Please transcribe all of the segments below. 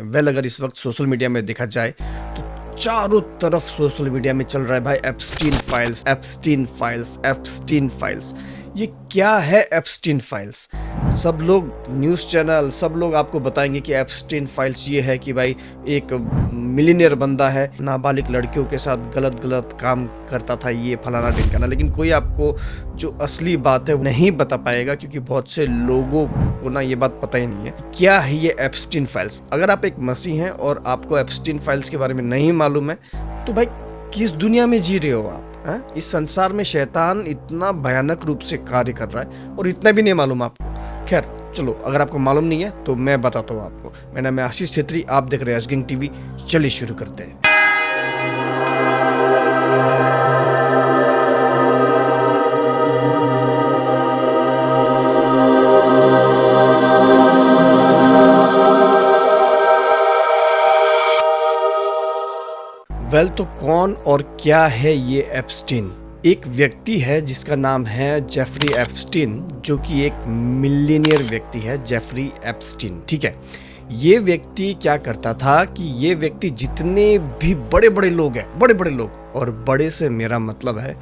Well अगर इस वक्त सोशल मीडिया में देखा जाए तो चारों तरफ सोशल मीडिया में चल रहा है भाई Epstein files, Epstein files, Epstein files. ये क्या है एप्स्टीन फाइल्स? सब लोग न्यूज़ चैनल, सब लोग आपको बताएंगे कि एप्स्टीन फाइल्स ये है कि भाई एक मिलियनियर बंदा है, नाबालिग लड़कियों के साथ गलत गलत काम करता था, ये फलाना ढिमकाना। लेकिन कोई आपको जो असली बात है वो नहीं बता पाएगा, क्योंकि बहुत से लोगों को ना ये बात पता ही नहीं है क्या है ये एप्स्टीन फाइल्स। अगर आप एक मसीह हैं और आपको एप्स्टीन फाइल्स के बारे में नहीं मालूम है तो भाई किस दुनिया में जी रहे हो आप? इस संसार में शैतान इतना भयानक रूप से कार्य कर रहा है और इतना भी नहीं मालूम आपको। खैर चलो, अगर आपको मालूम नहीं है तो मैं बताता हूँ आपको। मेरा नाम है आशीष छेत्री, आप देख रहे हैं एसगिंग टीवी। चलिए शुरू करते हैं। वेल तो कौन और क्या है ये एप्स्टीन? एक व्यक्ति है जिसका नाम है जेफरी एप्स्टीन, जो कि एक मिलियनियर व्यक्ति है, जेफरी एप्स्टीन। ठीक है, ये व्यक्ति क्या करता था कि ये व्यक्ति जितने भी बड़े बड़े लोग हैं, बड़े बड़े लोग, और बड़े से मेरा मतलब है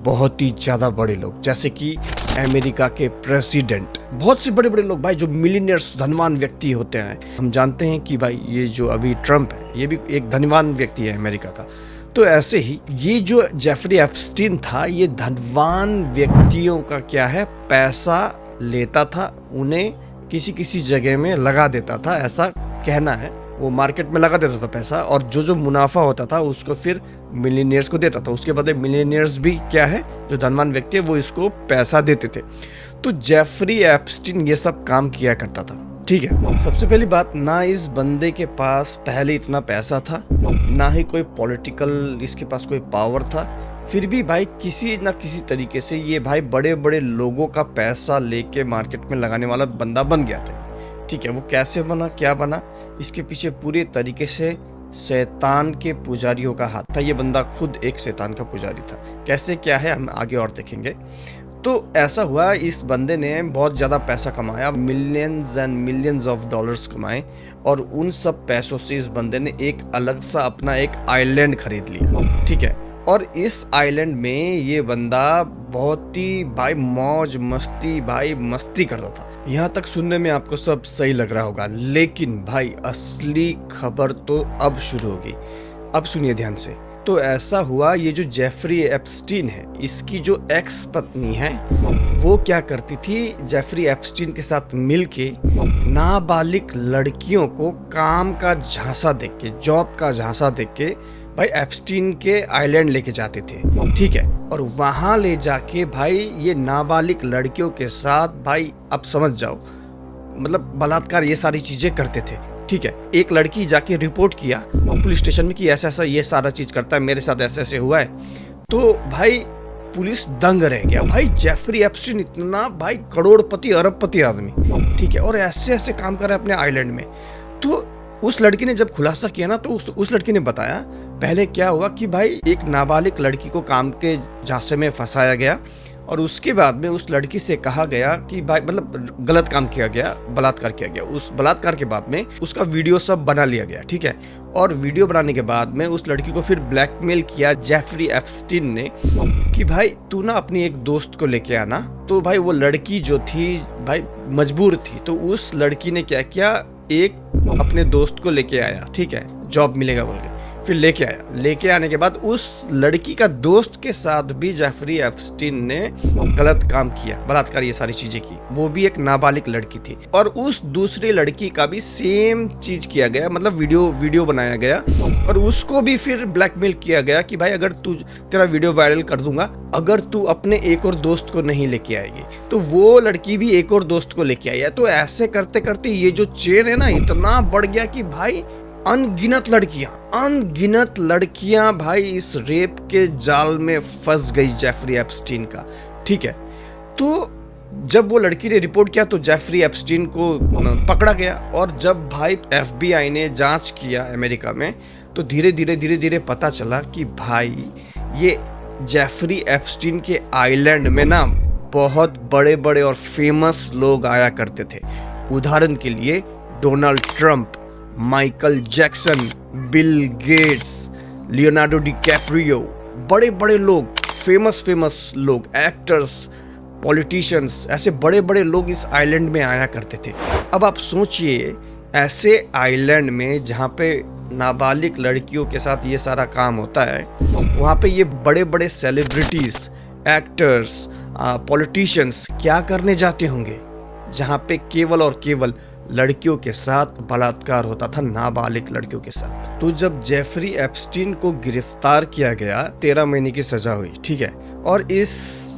बहुत ही ज़्यादा बड़े लोग, जैसे कि अमेरिका के प्रेसिडेंट, बहुत से बड़े बड़े लोग भाई जो मिलियनियर्स, धनवान व्यक्ति होते हैं। हम जानते हैं कि भाई ये जो अभी ट्रम्प है ये भी एक धनवान व्यक्ति है अमेरिका का। तो ऐसे ही ये जो जेफरी एप्स्टीन था, ये धनवान व्यक्तियों का क्या है, पैसा लेता था, उन्हें किसी किसी जगह में लगा देता था, ऐसा कहना है। वो मार्केट में लगा देता था पैसा, और जो जो मुनाफा होता था उसको फिर मिलियनियर्स को देता था। उसके बदले मिलियनियर्स भी क्या है, जो धनवान व्यक्ति है, वो इसको पैसा देते थे। तो जेफरी एप्स्टीन ये सब काम किया करता था। ठीक है, सबसे पहली बात, ना इस बंदे के पास पहले इतना पैसा था, ना ही कोई पॉलिटिकल इसके पास कोई पावर था। फिर भी भाई किसी ना किसी तरीके से ये भाई बड़े बड़े लोगों का पैसा लेके मार्केट में लगाने वाला बंदा बन गया था। ठीक है, वो कैसे बना, क्या बना, इसके पीछे पूरे तरीके से शैतान के पुजारियों का हाथ था। ये बंदा खुद एक शैतान का पुजारी था। कैसे क्या है हम आगे और देखेंगे। तो ऐसा हुआ, इस बंदे ने बहुत ज़्यादा पैसा कमाया, millions and millions of dollars कमाए, और उन सब पैसों से इस बंदे ने एक अलग सा अपना एक आइलैंड खरीद लिया। ठीक है, और इस आइलैंड में ये बंदा बहुत ही भाई मौज मस्ती, भाई मस्ती करता था। यहाँ तक सुनने में आपको सब सही लग रहा होगा, लेकिन भाई असली खबर तो अब शुरू होगी। अब सुनिए ध्यान से। तो ऐसा हुआ, ये जो जेफरी एप्स्टीन है, इसकी जो एक्स पत्नी है, वो क्या करती थी, जेफरी एप्स्टीन के साथ मिलके नाबालिग लड़कियों को काम का झांसा देके, जॉब का झांसा देके भाई एप्स्टीन के आइलैंड लेके जाते थे। ठीक है, और वहां ले जाके भाई ये नाबालिग लड़कियों के साथ भाई अब समझ जाओ, मतलब बलात्कार, ये सारी चीजें करते थे। ठीक है, एक लड़की जाके रिपोर्ट किया पुलिस स्टेशन में कि ऐसा ऐसा ये सारा चीज करता है, मेरे साथ ऐसे ऐसे हुआ है। तो भाई पुलिस दंग रह गया। भाई जेफरी एप्स्टीन इतना भाई करोड़पति अरबपति आदमी, ठीक है, और ऐसे ऐसे काम कर रहा है अपने आइलैंड में। तो उस लड़की ने जब खुलासा किया ना, तो उस लड़की ने बताया पहले क्या हुआ कि भाई एक नाबालिग लड़की को काम के झांसे में फंसाया गया, और उसके बाद में उस लड़की से कहा गया कि भाई मतलब गलत काम किया गया, बलात्कार किया गया। उस बलात्कार के बाद में उसका वीडियो सब बना लिया गया। ठीक है, और वीडियो बनाने के बाद में उस लड़की को फिर ब्लैकमेल किया जेफरी एप्स्टीन ने कि भाई तू ना अपनी एक दोस्त को लेके आना। तो भाई वो लड़की जो थी भाई मजबूर थी, तो उस लड़की ने क्या किया, एक अपने दोस्त को लेके आया। ठीक है, जॉब मिलेगा बोल के फिर लेके आया। लेके आने के बाद उस लड़की का दोस्त के साथ भी जेफरी एप्स्टीन ने गलत काम किया, बलात्कार, ये सारी चीजें की। वो भी एक नाबालिग लड़की थी, और उस दूसरी लड़की का भी सेम चीज किया गया, मतलब वीडियो बनाया गया, और उसको भी फिर ब्लैकमेल किया गया कि भाई अगर तू, तेरा वीडियो वायरल कर दूंगा अगर तू अपने एक और दोस्त को नहीं लेके आएगी। तो वो लड़की भी एक और दोस्त को लेके आई है। तो ऐसे करते करते ये जो चेन है ना, इतना बढ़ गया कि भाई अनगिनत लड़कियां भाई इस रेप के जाल में फंस गई जेफरी एप्स्टीन का। ठीक है, तो जब वो लड़की ने रिपोर्ट किया तो जेफरी एप्स्टीन को पकड़ा गया, और जब भाई FBI ने जांच किया अमेरिका में, तो धीरे धीरे पता चला कि भाई ये जेफरी एप्स्टीन के आइलैंड में ना बहुत बड़े बड़े और फेमस लोग आया करते थे। उदाहरण के लिए Donald Trump, Michael Jackson, Bill Gates, Leonardo DiCaprio, बड़े बड़े लोग, फेमस लोग, एक्टर्स, पॉलिटिशियंस, ऐसे बड़े बड़े लोग इस आइलैंड में आया करते थे। अब आप सोचिए, ऐसे आइलैंड में जहाँ पे नाबालिग लड़कियों के साथ ये सारा काम होता है, वहाँ पे ये बड़े बड़े सेलिब्रिटीज, एक्टर्स, पॉलिटिशियंस क्या करने जाते होंगे, जहाँ पे केवल और केवल लड़कियों के साथ बलात्कार होता था, नाबालिग लड़कियों के साथ। तो जब जेफरी एप्स्टीन को गिरफ्तार किया गया, 13 महीने की सजा हुई, ठीक है। और इस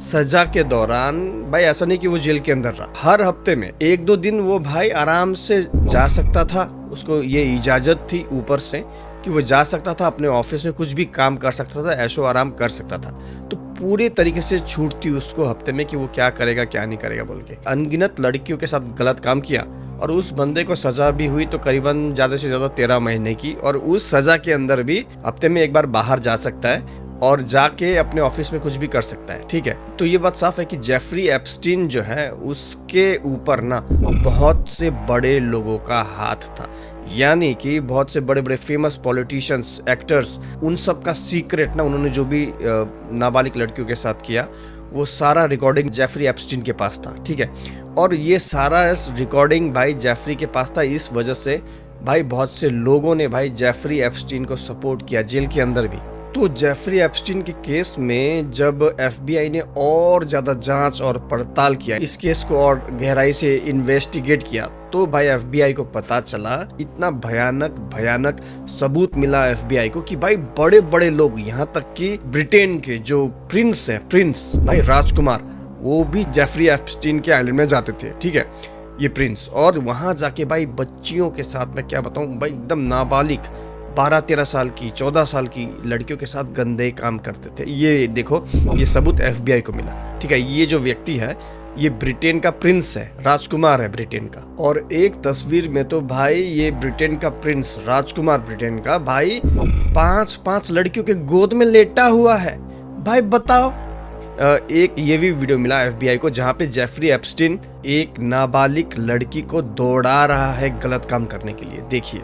सजा के दौरान भाई ऐसा नहीं कि वो जेल के अंदर रहा, हर हफ्ते में 1-2 दिन वो भाई आराम से जा सकता था, उसको ये इजाजत थी ऊपर से कि वो जा सकता था, अपने ऑफिस में कुछ भी काम कर सकता था, ऐशो आराम कर सकता था। तो पूरे तरीके से छूट थी उसको हफ्ते में कि वो क्या करेगा क्या नहीं करेगा बोल के। अनगिनत लड़कियों के साथ गलत काम किया और उस बंदे को सजा भी हुई तो करीबन ज्यादा से ज्यादा 13 महीने की, और उस सजा के अंदर भी हफ्ते में एक बार बाहर जा सकता है और जाके अपने ऑफिस में कुछ भी कर सकता है, ठीक है। तो ये बात साफ है कि जेफरी एप्स्टीन जो है उसके ऊपर ना बहुत से बड़े लोगों का हाथ था, यानी कि बहुत से बड़े बड़े फेमस पॉलिटिशियंस, एक्टर्स, उन सब का सीक्रेट ना, उन्होंने जो भी नाबालिग लड़कियों के साथ किया वो सारा रिकॉर्डिंग जेफरी एप्स्टीन के पास था, ठीक है। और ये सारा रिकॉर्डिंग भाई जेफरी के पास था, इस वजह से भाई बहुत से लोगों ने भाई जेफरी एप्स्टीन को सपोर्ट किया जेल के अंदर भी। तो जेफरी एप्स्टीन के केस में जब एफबीआई ने और ज्यादा जांच और पड़ताल किया, इस केस को और गहराई से इन्वेस्टिगेट किया, तो भाई एफबीआई को पता चला, इतना भयानक सबूत मिला एफबीआई को कि भाई बड़े बड़े लोग, यहाँ तक कि ब्रिटेन के जो प्रिंस है, प्रिंस भाई राजकुमार, वो भी जेफरी एप्स्टीन के आइलैंड में जाते थे, ठीक है, ये प्रिंस। और वहां जाके भाई बच्चियों के साथ, मैं क्या बताऊं भाई, एकदम नाबालिग 12-13 साल की, 14 साल की लड़कियों के साथ गंदे काम करते थे। ये देखो, ये सबूत एफबीआई को मिला, ठीक है। ये जो व्यक्ति है ये ब्रिटेन का प्रिंस है, राजकुमार है ब्रिटेन का। और एक तस्वीर में तो भाई ये ब्रिटेन का प्रिंस, राजकुमार ब्रिटेन का, भाई 5 लड़कियों के गोद में लेटा हुआ है। भाई बताओ। एक ये भी वीडियो मिला एफबीआई को जहां पे जेफरी एप्स्टीन एक नाबालिग लड़की को दौड़ा रहा है गलत काम करने के लिए, देखिए।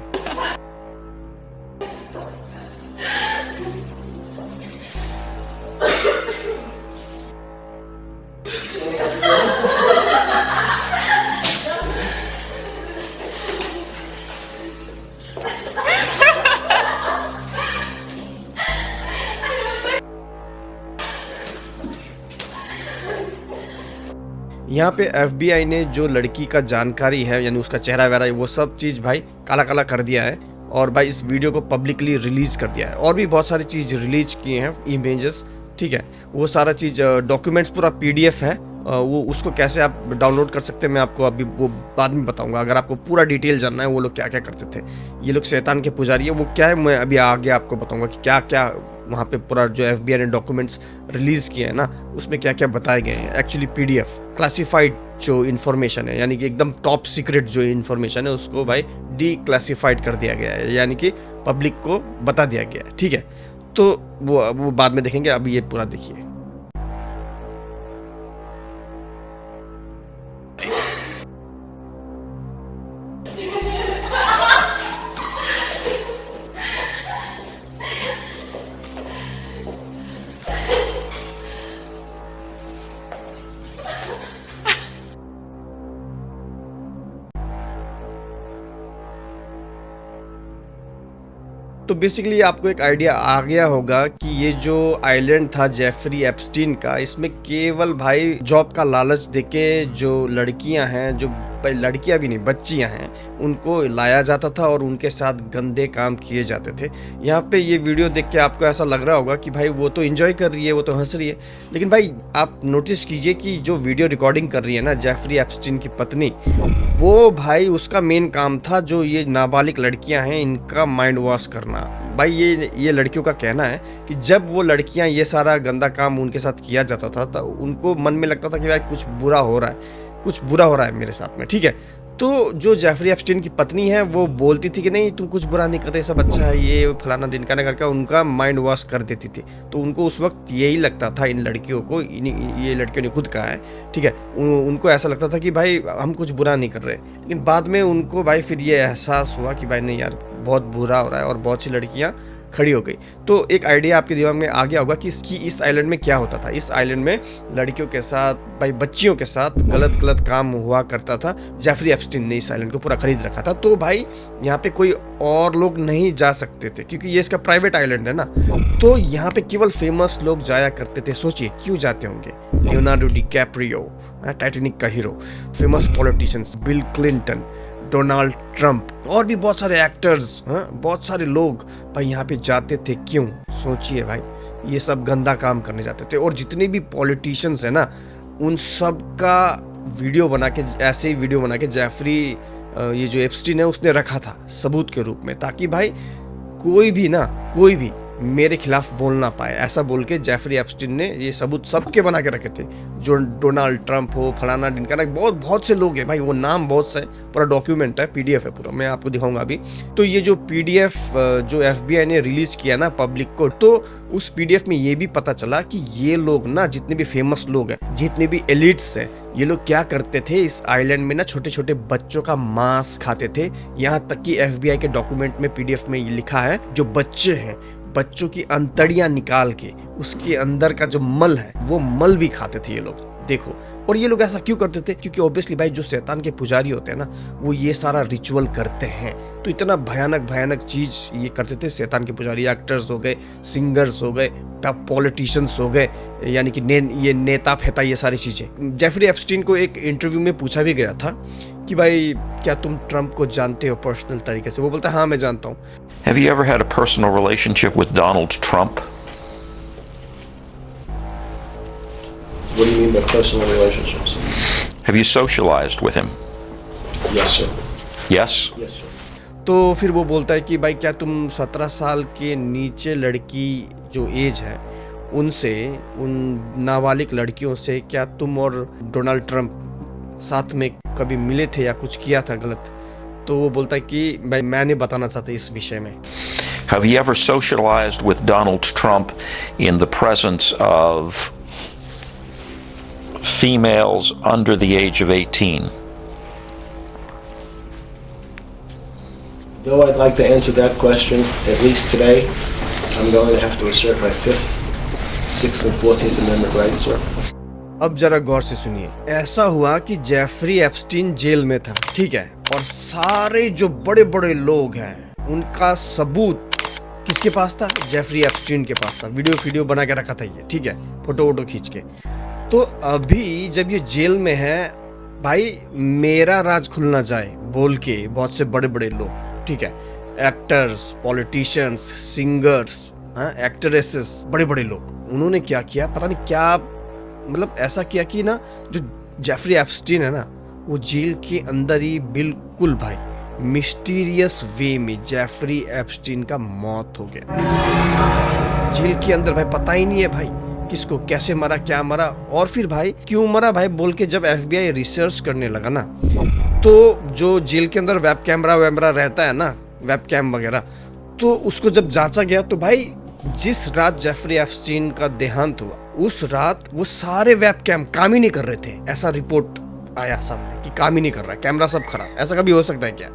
यहाँ पे एफबीआई ने जो लड़की का जानकारी है, यानी उसका चेहरा वगैरह, वो सब चीज़ भाई काला काला कर दिया है और भाई इस वीडियो को पब्लिकली रिलीज कर दिया है। और भी बहुत सारी चीज़ रिलीज किए हैं, इमेजेस, ठीक है। वो सारा चीज़ डॉक्यूमेंट्स पूरा पीडीएफ है, वो उसको कैसे आप डाउनलोड कर सकते हैं मैं आपको अभी वो बाद में बताऊंगा। अगर आपको पूरा डिटेल जानना है वो लोग क्या क्या करते थे, ये लोग शैतान के पुजारी है, वो क्या है मैं अभी आगे आपको बताऊंगा कि क्या क्या वहाँ पे पूरा जो एफबीआई ने डॉक्यूमेंट्स रिलीज किए हैं ना, उसमें क्या क्या बताए गए हैं। एक्चुअली पीडीएफ क्लासिफाइड जो इन्फॉर्मेशन है, यानी कि एकदम टॉप सीक्रेट जो इन्फॉर्मेशन है, उसको भाई डी क्लासिफाइड कर दिया गया है, यानी कि पब्लिक को बता दिया गया है, ठीक है। तो वो बाद में देखेंगे, अभी ये पूरा देखिए। तो बेसिकली आपको एक आइडिया आ गया होगा कि ये जो आइलैंड था जेफरी एप्स्टीन का, इसमें केवल भाई जॉब का लालच देके जो लड़कियां हैं, जो लड़कियां भी नहीं बच्चियां हैं, उनको लाया जाता था और उनके साथ गंदे काम किए जाते थे। यहाँ पे ये वीडियो देख के आपको ऐसा लग रहा होगा कि भाई वो तो एंजॉय कर रही है, वो तो हंस रही है, लेकिन भाई आप नोटिस कीजिए कि जो वीडियो रिकॉर्डिंग कर रही है ना जेफरी एप्स्टीन की पत्नी, वो भाई उसका मेन काम था जो ये नाबालिग लड़कियां हैं इनका माइंड वॉश करना। भाई ये लड़कियों का कहना है कि जब वो लड़कियां ये सारा गंदा काम उनके साथ किया जाता था तो उनको मन में लगता था कि भाई कुछ बुरा हो रहा है मेरे साथ में, ठीक है। तो जो जेफरी एप्स्टीन की पत्नी है वो बोलती थी कि नहीं तुम कुछ बुरा नहीं करते, सब अच्छा है, ये फलाना दिन का ना करके उनका माइंड वॉश कर देती थी। तो उनको उस वक्त यही लगता था इन लड़कियों को, ये लड़कियों ने खुद कहा है, ठीक है, उनको ऐसा लगता था कि भाई हम कुछ बुरा नहीं कर रहे। लेकिन बाद में उनको भाई फिर ये एहसास हुआ कि भाई नहीं यार बहुत बुरा हो रहा है, और बहुत सी लड़कियाँ खड़ी हो गई। तो एक आइडिया आपके दिमाग में आ गया होगा कि इस आइलैंड में क्या होता था। इस आइलैंड में लड़कियों के साथ, भाई बच्चियों के साथ गलत काम हुआ करता था। जेफरी एप्स्टीन ने इस आइलैंड को पूरा खरीद रखा था। तो भाई यहाँ पे कोई और लोग नहीं जा सकते थे क्योंकि ये इसका प्राइवेट आइलैंड है ना। तो यहाँ पे केवल फेमस लोग जाया करते थे। सोचिए क्यों जाते होंगे। लियोनार्डो डिकैप्रियो, टाइटैनिक का hero, famous politicians bill Clinton, Donald Trump, और भी बहुत सारे एक्टर्स, बहुत सारे लोग भाई यहाँ पे जाते थे। क्यों? सोचिए भाई, ये सब गंदा काम करने जाते थे। और जितने भी पॉलिटिशियंस है ना, उन सब का वीडियो बना के, ऐसे ही वीडियो बना के जेफरी ये जो एप्स्टीन है उसने रखा था सबूत के रूप में, ताकि भाई कोई भी मेरे खिलाफ बोल ना पाए। ऐसा बोल के जेफरी एप्स्टीन ने ये सबूत सबके बना के रखे थे। जो डोनाल्ड ट्रंप हो, फलाना ढिमकाना, बहुत से लोग हैं भाई, वो नाम बहुत से, पूरा डॉक्यूमेंट है, पीडीएफ है पूरा, मैं आपको दिखाऊंगा अभी। तो ये जो पीडीएफ जो एफबीआई ने रिलीज किया ना पब्लिक को, तो उस पीडीएफ में ये भी पता चला कि ये लोग ना, जितने भी फेमस लोग हैं, जितने भी एलिट्स हैं, ये लोग क्या करते थे, इस आइलैंड में ना छोटे छोटे बच्चों का मांस खाते थे। यहाँ तक कि एफबीआई के डॉक्यूमेंट में, पीडीएफ में ये लिखा है, जो बच्चे हैं, बच्चों की अंतड़ियां निकाल के उसके अंदर का जो मल है वो मल भी खाते थे ये लोग। देखो, और ये लोग ऐसा क्यों करते थे? क्योंकि ऑब्वियसली भाई जो शैतान के पुजारी होते हैं ना, वो ये सारा रिचुअल करते हैं। तो इतना भयानक चीज ये करते थे शैतान के पुजारी। एक्टर्स हो गए, सिंगर्स हो गए, पॉलिटिशियंस हो गए, यानी कि ये नेता फेता, ये सारी चीजें। जेफरी एप्स्टीन को एक इंटरव्यू में पूछा भी गया था कि भाई क्या तुम ट्रंप को जानते हो पर्सनल तरीके से? वो बोलता है हाँ मैं जानता हूँ। Have you ever had a personal relationship with Donald Trump? What do you mean by personal relationships? Have you socialized with him? Yes, sir. Yes? Yes, sir. तो फिर वो बोलता है कि भाई क्या तुम 17 साल के नीचे लड़की जो एज है उनसे, उन नाबालिग लड़कियों से, क्या तुम और डोनाल्ड ट्रंप साथ में कभी मिले थे या कुछ किया था गलत? तो वो बोलता है कि भाई मैं नहीं बताना चाहता इस विषय में। Have you ever socialized with Donald Trump in the presence of females under the age of 18? Though I'd like to answer that question, at least today, I'm going to have to assert my 5th, 6th and 14th Amendment rights, sir. अब जरा गौर से सुनिए। ऐसा हुआ कि Jeffrey Epstein jail में था, ठीक है, और सारे जो बड़े बड़े लोग हैं उनका सबूत किसके पास था? जेफरी एप्स्टीन के पास था। वीडियो बना के रखा था ये, ठीक है, फोटो खींच के। तो अभी जब ये जेल में है, भाई मेरा राज खुलना जाए बोल के बहुत से बड़े बड़े लोग, ठीक है, एक्टर्स, पॉलिटिशियंस, सिंगर्स, एक्ट्रेसेस, बड़े बड़े लोग, उन्होंने क्या किया पता नहीं, क्या मतलब ऐसा किया कि ना जो जेफरी एप्स्टीन है ना, वो जेल के अंदर ही बिल्कुल भाई मिस्टीरियस वे में जेफरी एप्स्टीन का मौत हो गया। जेल के अंदर भाई पता ही नहीं है भाई किसको कैसे मरा, क्या मरा, और फिर भाई क्यों मरा भाई बोल के जब एफबीआई रिसर्च करने लगा ना, तो जो जेल के अंदर वेब कैमरा रहता है ना, वेब कैम वगैरह, तो उसको जब जांचा गया तो भाई जिस रात जेफरी एप्स्टीन का देहांत हुआ, उस रात वो सारे वेब कैम काम ही नहीं कर रहे थे। ऐसा रिपोर्ट आया सामने कि काम ही नहीं कर रहा है, कैमरा सब खराब। ऐसा कभी हो सकता है क्या?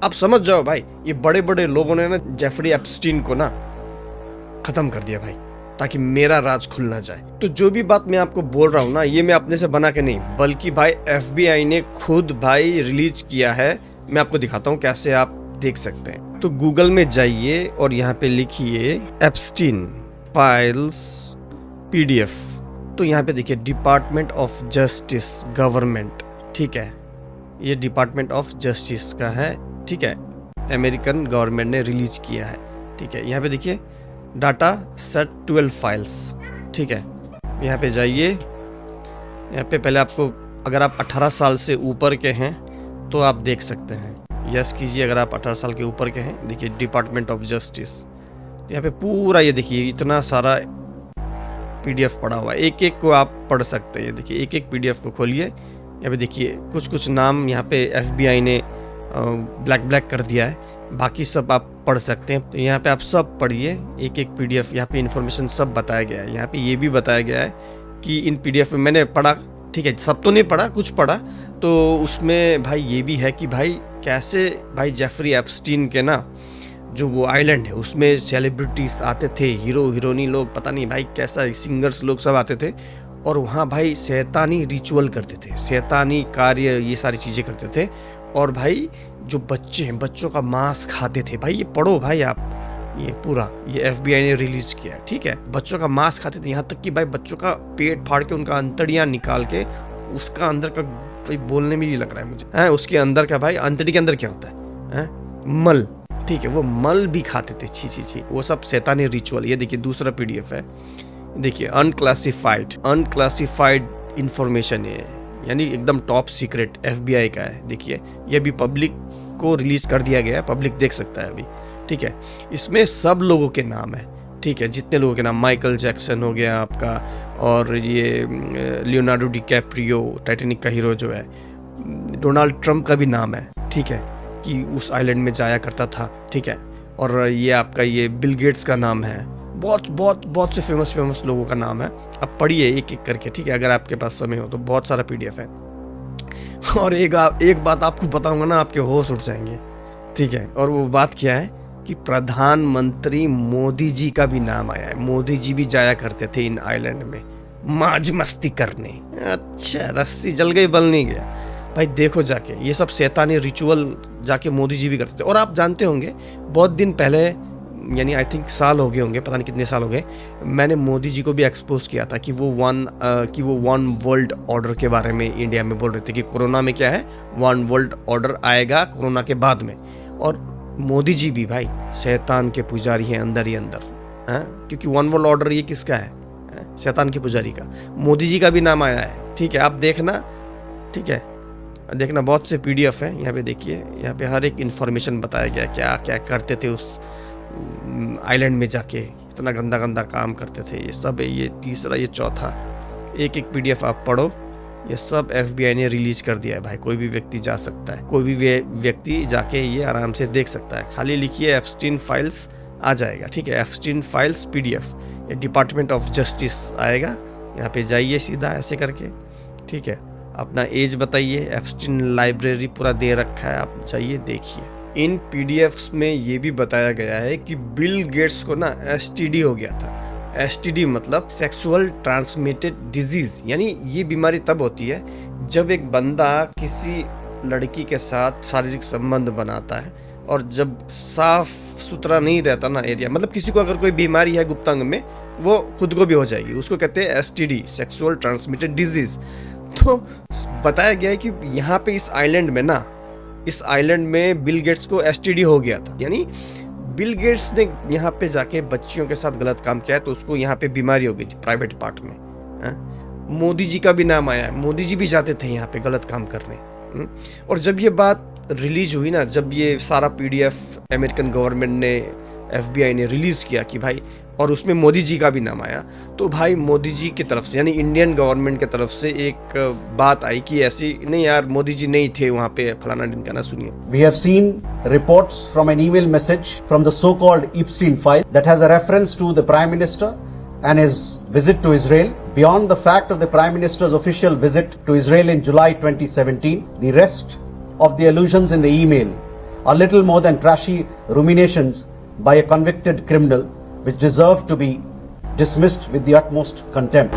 अब समझ जाओ भाई, ये बड़े बड़े लोगों ने ना जेफरी एप्स्टीन को ना खत्म कर दिया भाई, ताकि मेरा राज खुल ना जाए। तो जो भी बात मैं आपको बोल रहा हूँ ना, ये मैं अपने से बना के नहीं, बल्कि भाई एफबीआई ने खुद भाई रिलीज किया है। मैं आपको दिखाता हूँ कैसे आप देख सकते हैं। तो गूगल में जाइए और यहाँ पे लिखिए एप्स्टीन फाइल्स पीडीएफ। तो यहाँ पे देखिए डिपार्टमेंट ऑफ जस्टिस गवर्नमेंट, ठीक है, ये डिपार्टमेंट ऑफ जस्टिस का है, ठीक है, अमेरिकन गवर्नमेंट ने रिलीज किया है, ठीक है। यहाँ पे देखिए डाटा सेट 12 फाइल्स, ठीक है। यहाँ पे जाइए, यहाँ पे पहले आपको, अगर आप 18 साल से ऊपर के हैं तो आप देख सकते हैं, यस कीजिए अगर आप 18 साल के ऊपर के हैं। देखिए डिपार्टमेंट ऑफ जस्टिस, यहाँ पे पूरा ये देखिए इतना सारा पीडीएफ पड़ा हुआ है, एक एक को आप पढ़ सकते हैं। ये देखिए एक एक पीडीएफ को खोलिए, यहाँ पे देखिए कुछ कुछ नाम यहाँ पे FBI ने ब्लैक कर दिया है, बाकी सब आप पढ़ सकते हैं। तो यहाँ पे आप सब पढ़िए, एक एक PDF यहाँ पे इन्फॉर्मेशन सब बताया गया है। यहाँ पे ये भी बताया गया है कि इन PDF में मैंने पढ़ा, ठीक है, सब तो नहीं पढ़ा, कुछ पढ़ा, तो उसमें भाई ये भी है कि भाई कैसे भाई जेफरी एप्स्टीन के ना जो वो आइलैंड है उसमें सेलिब्रिटीज आते थे, हीरो हीरोइनी लोग, पता नहीं भाई कैसा, सिंगर्स लोग सब आते थे और वहाँ भाई शैतानी रिचुअल करते थे, शैतानी कार्य, ये सारी चीज़ें करते थे। और भाई जो बच्चे हैं, बच्चों का मांस खाते थे। भाई ये पढ़ो भाई आप, ये पूरा ये FBI ने रिलीज किया है, ठीक है। बच्चों का मांस खाते थे, यहाँ तक कि भाई बच्चों का पेट फाड़ के उनका अंतड़ियाँ निकाल के उसका अंदर का, भाई बोलने में भी लग रहा है मुझे, है उसके अंदर का, भाई अंतड़ी के अंदर क्या होता है, मल, ठीक है, वो मल भी खाते थे। छी, वो सब शैतानी रिचुअल। ये देखिए दूसरा PDF है, देखिए अनक्लासिफाइड इंफॉर्मेशन है, यानी एकदम टॉप सीक्रेट FBI का है। देखिए ये भी पब्लिक को रिलीज कर दिया गया है, पब्लिक देख सकता है अभी, ठीक है। इसमें सब लोगों के नाम है, ठीक है, जितने लोगों के नाम, माइकल जैक्सन हो गया आपका, और ये लियोनार्डो डिकैप्रियो, टाइटैनिक का हीरो जो है, डोनाल्ड ट्रंप का भी नाम है, ठीक है, कि उस आइलैंड में जाया करता था, ठीक है। और ये आपका ये बिल गेट्स का नाम है, बहुत से फेमस लोगों का नाम है। अब पढ़िए एक एक करके, ठीक है, अगर आपके पास समय हो तो, बहुत सारा PDF है। और एक बात आपको बताऊंगा ना, आपके होश उड़ जाएंगे, ठीक है। और वो बात क्या है कि प्रधानमंत्री मोदी जी का भी नाम आया है। मोदी जी भी जाया करते थे इन आइलैंड में मौज मस्ती करने। अच्छा, रस्सी जल गई बल नहीं गया भाई, देखो जाके ये सब शैतानी रिचुअल जाके मोदी जी भी करते थे। और आप जानते होंगे बहुत दिन पहले, यानी आई थिंक साल हो गए होंगे, पता नहीं कितने साल हो गए, मैंने मोदी जी को भी एक्सपोज किया था कि वो वन वर्ल्ड ऑर्डर के बारे में इंडिया में बोल रहे थे कि कोरोना में क्या है, वन वर्ल्ड ऑर्डर आएगा कोरोना के बाद में। और मोदी जी भी भाई शैतान के पुजारी हैं अंदर ही अंदर, क्योंकि वन वर्ल्ड ऑर्डर ये किसका है, शैतान के पुजारी का। मोदी जी का भी नाम आया है, ठीक है, आप देखना, ठीक है, देखना बहुत से PDF है यहाँ पे। देखिए यहाँ पे हर एक इन्फॉर्मेशन बताया गया, क्या क्या करते थे उस आइलैंड में जाके, इतना गंदा काम करते थे। ये सब है, ये तीसरा, ये चौथा, एक एक PDF आप पढ़ो। ये सब FBI ने रिलीज कर दिया है भाई, कोई भी व्यक्ति जा सकता है, कोई भी व्यक्ति जाके ये आराम से देख सकता है। खाली लिखिए एप्स्टीन फाइल्स, आ जाएगा, ठीक है, एप्स्टीन फाइल्स PDF, ये डिपार्टमेंट ऑफ जस्टिस आएगा, यहाँ पे जाइए सीधा ऐसे करके, ठीक है, अपना एज बताइए, एप्स्टीन लाइब्रेरी पूरा दे रखा है, आप जाइए देखिए। इन PDFs में ये भी बताया गया है कि बिल गेट्स को ना STD हो गया था। STD मतलब सेक्सुअल ट्रांसमिटेड डिजीज, यानी ये बीमारी तब होती है जब एक बंदा किसी लड़की के साथ शारीरिक संबंध बनाता है और जब साफ सुथरा नहीं रहता ना एरिया, मतलब किसी को अगर कोई बीमारी है गुप्तांग में, वो खुद को भी हो जाएगी, उसको कहते हैं STD, सेक्सुअल ट्रांसमिटेड डिजीज। तो बताया गया है कि यहाँ पे इस आइलैंड में बिल गेट्स को STD हो गया था, यानी बिल गेट्स ने यहाँ पे जाके बच्चियों के साथ गलत काम किया है, तो उसको यहाँ पे बीमारी हो गई थी प्राइवेट पार्ट में। मोदी जी का भी नाम आया है, मोदी जी भी जाते थे यहाँ पे गलत काम करने। और जब ये बात रिलीज हुई ना, जब ये सारा PDF अमेरिकन गवर्नमेंट ने, FBI ने रिलीज किया कि भाई, और उसमें मोदी जी का भी नाम आया, तो भाई मोदी जी की तरफ से, यानी इंडियन गवर्नमेंट की तरफ से एक बात आई कि ऐसी नहीं यार, मोदी जी नहीं थे वहाँ पे, फलाना ढिमकाना। सुनिए। We have seen reports from an email message from the so-called Epstein file that has a reference to the Prime Minister and his visit to Israel. Beyond the fact of the Prime Minister's official visit to Israel in July 2017, the rest of the allusions in the email are little more than trashy ruminations by a convicted criminal which deserve to be dismissed with the utmost contempt.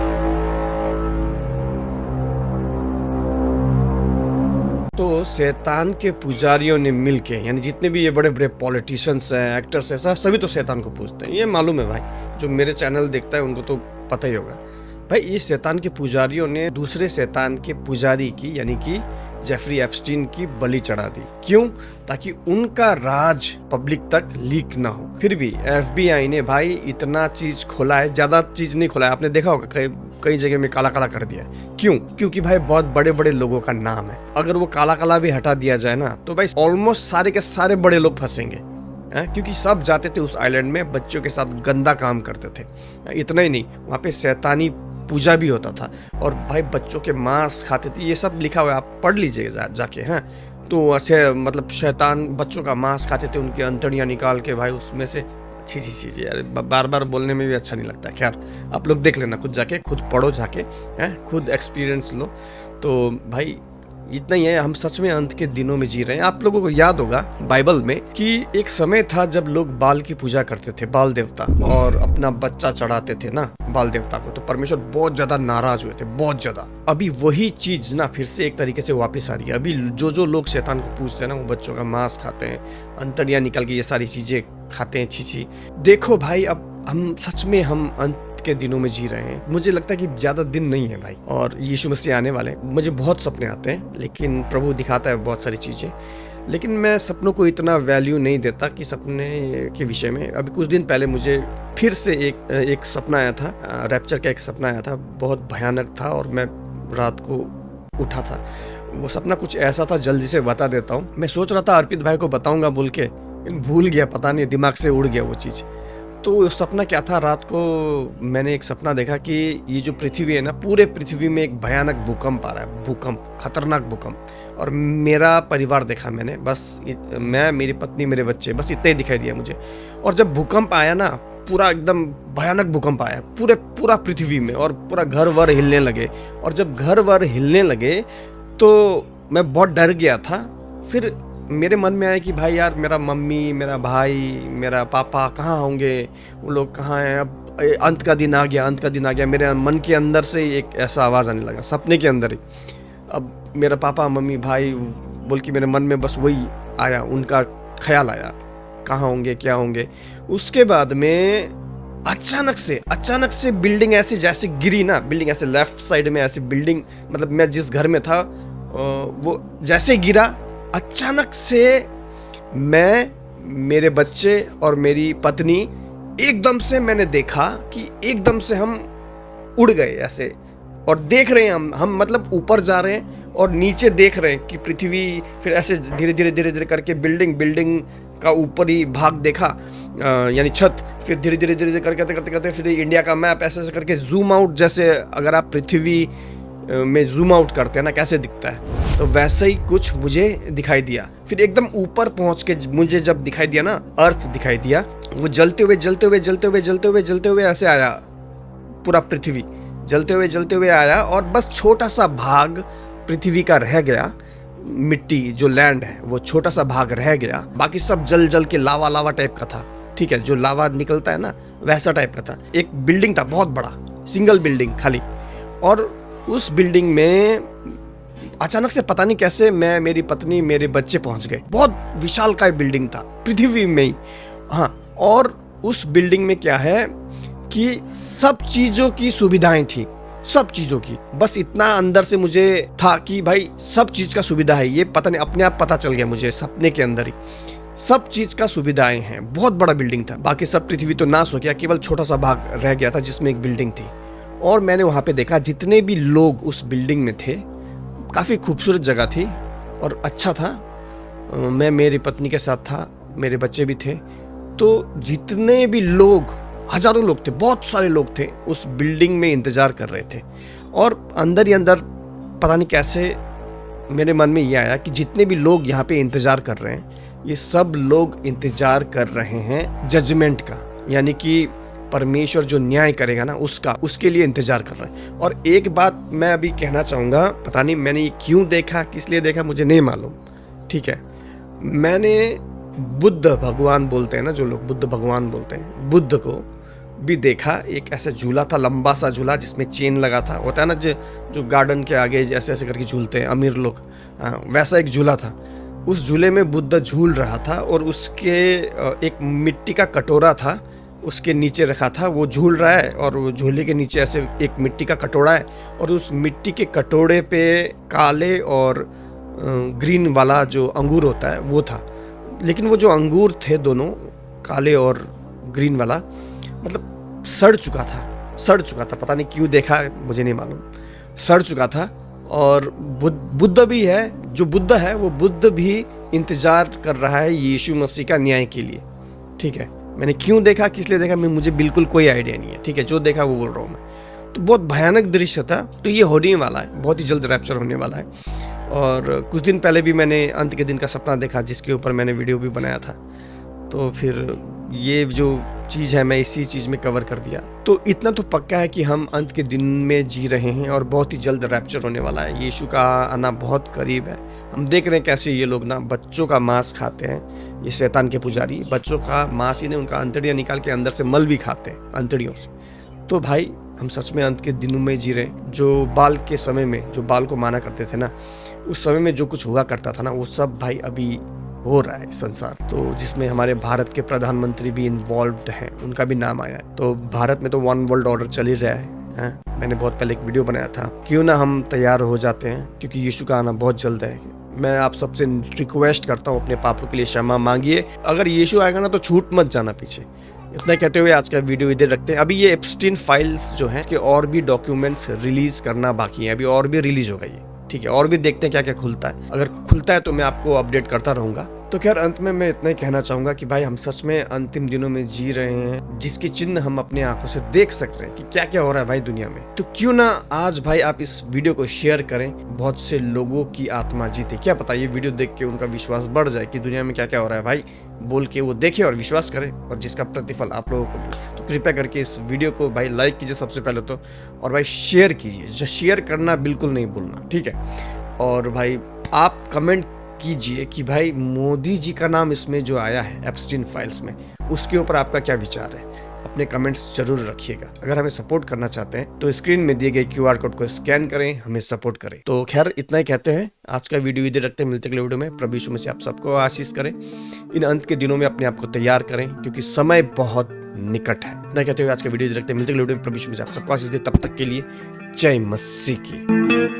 तो शैतान के पुजारियों ने मिलके, यानी जितने भी ये बड़े बड़े पॉलिटिशियंस हैं, एक्टर्स, ऐसा सभी तो शैतान को पूजते हैं, ये मालूम है भाई, जो मेरे चैनल देखता है उनको तो पता ही होगा भाई। ये शैतान के पुजारियों ने दूसरे शैतान के पुजारी की, यानी कि जेफरी एप्स्टीन की बलि चढ़ा दी। क्यों? ताकि उनका राज पब्लिक तक लीक ना हो। फिर भी FBI ने भाई इतना चीज खोला है, ज्यादा चीज नहीं खोला है, आपने देखा होगा कई जगह में काला काला कर दिया है। क्यों? क्योंकि भाई बहुत बड़े बड़े लोगों का नाम है, अगर वो काला काला भी हटा दिया जाए ना, तो भाई ऑलमोस्ट सारे के सारे बड़े लोग फंसेंगे, क्योंकि सब जाते थे उस आइलैंड में, बच्चों के साथ गंदा काम करते थे। इतना ही नहीं, वहाँ पे शैतानी पूजा भी होता था, और भाई बच्चों के मांस खाते थे, ये सब लिखा हुआ है, आप पढ़ लीजिएगा जाके। हैं तो ऐसे मतलब शैतान बच्चों का मांस खाते थे, उनकी अंतड़ियाँ निकाल के भाई उसमें से। अच्छी चीज़ यार, बार बार बोलने में भी अच्छा नहीं लगता। खैर आप लोग देख लेना खुद जाके, खुद पढ़ो जाके, हैं खुद एक्सपीरियंस लो। तो भाई इतना ही है, हम सच में अंत के दिनों में जी रहे हैं। आप लोगों को याद होगा बाइबल में कि एक समय था जब लोग बाल की पूजा करते थे, बाल देवता, और अपना बच्चा चढ़ाते थे ना बाल देवता को, तो परमेश्वर बहुत ज्यादा नाराज हुए थे, बहुत ज्यादा। अभी वही चीज ना फिर से एक तरीके से वापस आ रही है। अभी जो लोग शैतान को पूजते हैं ना, वो बच्चों का मांस खाते हैं, अंतड़ियां निकल के ये सारी चीजें खाते हैं, छी। देखो भाई, अब हम सच में हम अंत के दिनों में जी रहे हैं। मुझे लगता है कि ज्यादा दिन नहीं है भाई, और यीशु मसीह आने वाले। मुझे बहुत सपने आते हैं, लेकिन प्रभु दिखाता है बहुत सारी चीजें, लेकिन मैं सपनों को इतना वैल्यू नहीं देता कि सपने के विषय में। अभी कुछ दिन पहले मुझे फिर से एक सपना आया था, रैप्चर का एक सपना आया था, बहुत भयानक था, और मैं रात को उठा था। वो सपना कुछ ऐसा था, जल्दी से बता देता हूँ। मैं सोच रहा था अर्पित भाई को बताऊंगा बोल के, भूल गया, पता नहीं दिमाग से उड़ गया वो चीज़। तो सपना क्या था, रात को मैंने एक सपना देखा कि ये जो पृथ्वी है ना, पूरे पृथ्वी में एक भयानक भूकंप आ रहा है, भूकंप, खतरनाक भूकंप। और मेरा परिवार देखा मैंने, बस मैं, मेरी पत्नी, मेरे बच्चे, बस इतना ही दिखाई दिया मुझे। और जब भूकंप आया ना, पूरा एकदम भयानक भूकंप आया पूरा पृथ्वी में, और पूरा घर वर हिलने लगे। और जब घर वर हिलने लगे तो मैं बहुत डर गया था। फिर मेरे मन में आया कि भाई यार, मेरा मम्मी, मेरा भाई, मेरा पापा कहाँ होंगे, वो लोग कहाँ हैं। अब अंत का दिन आ गया, अंत का दिन आ गया। मेरे मन के अंदर से एक ऐसा आवाज़ आने लगा, सपने के अंदर ही। अब मेरा पापा, मम्मी, भाई बोल के मेरे मन में बस वही आया, उनका ख्याल आया, कहाँ होंगे, क्या होंगे। उसके बाद में अचानक से बिल्डिंग ऐसे जैसे गिरी ना, बिल्डिंग ऐसे लेफ्ट साइड में ऐसे बिल्डिंग, मतलब मैं जिस घर में था वो जैसे गिरा, अचानक से मैं, मेरे बच्चे और मेरी पत्नी, एकदम से मैंने देखा कि एकदम से हम उड़ गए ऐसे। और देख रहे हैं हम मतलब ऊपर जा रहे हैं और नीचे देख रहे हैं कि पृथ्वी, फिर ऐसे धीरे धीरे करके बिल्डिंग का ऊपरी भाग देखा, यानी छत, फिर धीरे धीरे करते फिर इंडिया का मैप ऐसे करके जूम आउट, जैसे अगर आप पृथ्वी में जूम आउट करते हैं ना, कैसे दिखता है, तो वैसे ही कुछ मुझे दिखाई दिया। फिर एकदम ऊपर पहुंच के मुझे जब दिखाई दिया ना, अर्थ दिखाई दिया, वो जलते हुए ऐसे आया, पूरा पृथ्वी जलते हुए आया, और बस छोटा सा भाग पृथ्वी का रह गया, मिट्टी जो लैंड है वो छोटा सा भाग रह गया, बाकी सब जल के लावा टाइप का था। ठीक है, जो लावा निकलता है ना, वैसा टाइप का था। एक बिल्डिंग था बहुत बड़ा, सिंगल बिल्डिंग खाली, और उस बिल्डिंग में अचानक से पता नहीं कैसे मैं, मेरी पत्नी, मेरे बच्चे पहुंच गए। बहुत विशालकाय बिल्डिंग था, पृथ्वी में ही। हाँ, और उस बिल्डिंग में क्या है कि सब चीजों की सुविधाएं थी, सब चीजों की। बस इतना अंदर से मुझे था कि भाई सब चीज का सुविधा है, ये पता नहीं, अपने आप पता चल गया मुझे सपने के अंदर ही, सब चीज का सुविधाएं हैं। बहुत बड़ा बिल्डिंग था, बाकी सब पृथ्वी तो नाश हो गया, केवल छोटा सा भाग रह गया था जिसमें एक बिल्डिंग थी। और मैंने वहां पे देखा जितने भी लोग उस बिल्डिंग में थे, काफी खूबसूरत जगह थी और अच्छा था। मैं मेरी पत्नी के साथ था, मेरे बच्चे भी थे। तो जितने भी लोग, हजारों लोग थे, बहुत सारे लोग थे, उस बिल्डिंग में इंतजार कर रहे थे। और अंदर ही अंदर पता नहीं कैसे मेरे मन में ये आया कि जितने भी लोग यहाँ पे इंतजार कर रहे हैं, ये सब लोग इंतजार कर रहे हैं जजमेंट का, यानी कि परमेश्वर जो न्याय करेगा ना उसका, उसके लिए इंतजार कर रहे हैं। और एक बात मैं अभी कहना चाहूँगा, पता नहीं मैंने ये क्यों देखा, किस लिए देखा, मुझे नहीं मालूम। ठीक है, मैंने बुद्ध भगवान बोलते हैं ना, जो लोग बुद्ध भगवान बोलते हैं, बुद्ध को भी देखा। एक ऐसा झूला था, लंबा सा झूला जिसमें चेन लगा था, होता है ना जो गार्डन के आगे ऐसे ऐसे करके झूलते हैं अमीर लोग, वैसा एक झूला था। उस झूले में बुद्ध झूल रहा था, और उसके एक मिट्टी का कटोरा था, उसके नीचे रखा था, वो झूल रहा है, और वो झूले के नीचे ऐसे एक मिट्टी का कटोरा है, और उस मिट्टी के कटोरे पे काले और ग्रीन वाला जो अंगूर होता है वो था। लेकिन वो जो अंगूर थे दोनों, काले और ग्रीन वाला, मतलब सड़ चुका था, पता नहीं क्यों देखा, मुझे नहीं मालूम, सड़ चुका था। और बुद्ध भी है, जो बुद्ध है वो बुद्ध भी इंतजार कर रहा है यीशु मसीह का न्याय के लिए। ठीक है, मैंने क्यों देखा, किस लिए देखा, मुझे बिल्कुल कोई आइडिया नहीं है। ठीक है, जो देखा वो बोल रहा हूँ मैं। तो बहुत भयानक दृश्य था। तो ये होने वाला है, बहुत ही जल्द रैप्चर होने वाला है। और कुछ दिन पहले भी मैंने अंत के दिन का सपना देखा, जिसके ऊपर मैंने वीडियो भी बनाया था। तो फिर ये जो चीज़ है मैं इसी चीज़ में कवर कर दिया। तो इतना तो पक्का है कि हम अंत के दिन में जी रहे हैं और बहुत ही जल्द रैप्चर होने वाला है। यीशु का आना बहुत करीब है। हम देख रहे हैं कैसे ये लोग ना बच्चों का मांस खाते हैं, ये शैतान के पुजारी बच्चों का मांस ही नहीं, उनका अंतड़ियाँ निकाल के अंदर से मल भी खाते हैं अंतड़ियों से। तो भाई हम सच में अंत के दिनों में जी रहे हैं। जो बाल के समय में जो बाल को माना करते थे ना, उस समय में जो कुछ हुआ करता था ना, वो सब भाई अभी हो रहा है संसार। तो जिसमें हमारे भारत के प्रधानमंत्री भी इन्वॉल्व्ड हैं, उनका भी नाम आया है। तो भारत में तो वन वर्ल्ड ऑर्डर चल ही रहा है। मैंने बहुत पहले एक वीडियो बनाया था, क्यों ना हम तैयार हो जाते हैं, क्योंकि यीशु का आना बहुत जल्द है। मैं आप सबसे रिक्वेस्ट करता हूँ, अपने पापों के लिए क्षमा मांगिए। अगर यीशु आएगा ना तो छूट मत जाना पीछे। इतना कहते हुए आज का वीडियो इधर रखते हैं। अभी ये एप्स्टीन फाइल्स जो है, इसके और भी डॉक्यूमेंट्स रिलीज करना बाकी है, अभी और भी रिलीज होगा ये, ठीक है। और भी देखते हैं क्या क्या खुलता है। अगर खुलता है तो मैं आपको अपडेट करता रहूंगा। तो खैर अंत में मैं इतना ही कहना चाहूंगा कि भाई हम सच में अंतिम दिनों में जी रहे हैं, जिसकी चिन्ह हम अपने आंखों से देख सक रहे हैं कि क्या क्या हो रहा है भाई दुनिया में। तो क्यों ना आज भाई आप इस वीडियो को शेयर करें, बहुत से लोगों की आत्मा जीते। क्या पता ये वीडियो देख के उनका विश्वास बढ़ जाए कि दुनिया में क्या क्या हो रहा है भाई, बोल के वो देखे और विश्वास करें, और जिसका प्रतिफल आप लोगों को मिले। तो कृपया करके इस वीडियो को भाई लाइक कीजिए सबसे पहले तो, और भाई शेयर कीजिए। जो शेयर करना बिल्कुल नहीं भूलना, ठीक है। और भाई आप कमेंट कीजिए कि भाई मोदी जी का नाम इसमें जो आया है एप्स्टीन फाइल्स में, उसके ऊपर आपका क्या विचार है। अपने कमेंट्स जरूर रखिएगा। अगर हमें सपोर्ट करना चाहते हैं तो स्क्रीन में दिए गए QR कोड को स्कैन करें, हमें सपोर्ट करें। तो खैर इतना ही कहते हैं, आज का वीडियो इधर रखते हैं। मिलते अगले वीडियो में। प्रभु यीशु मसीह आप सबको आशीष करें। इन अंत के दिनों में अपने आप को तैयार करें, क्योंकि समय बहुत निकट है। इतना कहते हुए आज का वीडियो इधर रखते हैं। मिलते अगले वीडियो में। प्रभु यीशु मसीह आप सबको आशीष दे। तब तक के लिए जय मसीह की।